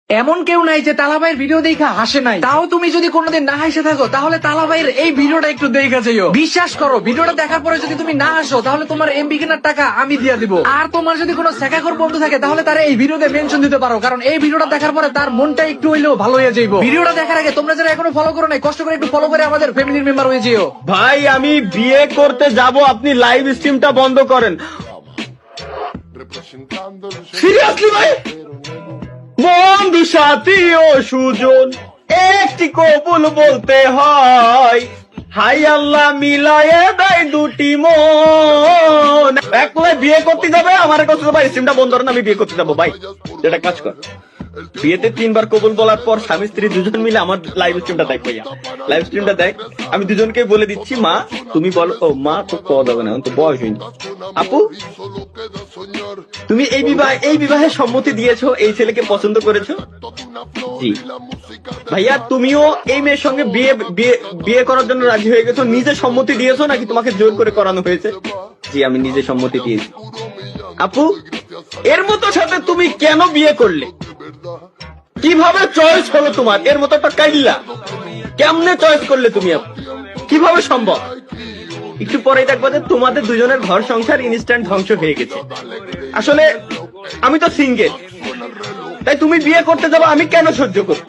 এমন কেউ নাই যে তালাবাইয়ের ভিডিও দেখা হাসে নাই। তাও তুমি যদি কোনোদিন না হাসে থাকো তাহলে তালাবাইয়ের এই ভিডিওটা একটু দেখা যাইও। বিশ্বাস করো, ভিডিওটা দেখার পরে যদি তুমি না হাসো তাহলে তোমার এমবি কেনার টাকা আমি দিয়ে দিব। আর তোমার যদি কোনো শেখাকর বন্ধু থাকে তাহলে তারা এই ভিডিওতে মেনশন দিতে পারো, কারণ এই ভিডিওটা দেখার পরে তার মনটা একটু হইলেও ভালো হয়ে যাইবো। ভিডিওটা দেখার আগে তোমরা যারা এখনো ফলো করো নাই, কষ্ট করে একটু ফলো করে আমাদের ফ্যামিলির মেম্বার হয়ে যেও। ভাই আমি বিয়ে করতে যাব, আপনি লাইভ স্ট্রিমটা বন্ধ করেন। সিরিয়াসলি ভাই? বন্ধু সাথী ও সুজন একটি কবুল বলতে হয়, হাই আল্লাহ মিলায়ে দেয় দুটি মন। একলাই বিয়ে করতে যাবে, আমার কাছে ভাই স্ট্রিমটা বন্ধ করেন, আমি বিয়ে করতে যাবো। ভাই যেটা কাজ কর, বিয়েতে 3 বার কবুল বলার পর স্বামী স্ত্রী দুজন মিলে আমার লাইভ স্ট্রিমটা দেখ ভাইয়া, লাইভ স্ট্রিমটা দেখ। আমি দুজনকে বলে দিচ্ছি, মা তুমি বলো। ও মা তো কওয়া যাবে না, তো বয়স হয়নি। আপু তুমি এই বিবাহে সম্মতি দিয়েছো, এই ছেলেকে পছন্দ করেছো? জি। ভাইয়া তুমিও এই মেয়ের সঙ্গে বিয়ে বিয়ে বিয়ে করার জন্য রাজি হয়ে গেছো, নিজে সম্মতি দিয়েছো নাকি তোমাকে জোর করে করানো হয়েছে? জি আমি নিজে সম্মতি দিয়েছি। আপু এর মতো সাথে তুমি কেন বিয়ে করলে? কিভাবে চয়েস হলো তোমার? এর মতো একটা কাইল্লা কেমনে চয়েস করলে তুমি? আপু কিভাবে সম্ভব? একটু পরে দেখবো যে তোমাদের দুজনের ঘর সংসার ইনস্ট্যান্ট ধ্বংস হয়ে গেছে। আসলে আমি তো সিঙ্গেল, তাই তুমি বিয়ে করতে যাবো আমি কেন সহ্য করব?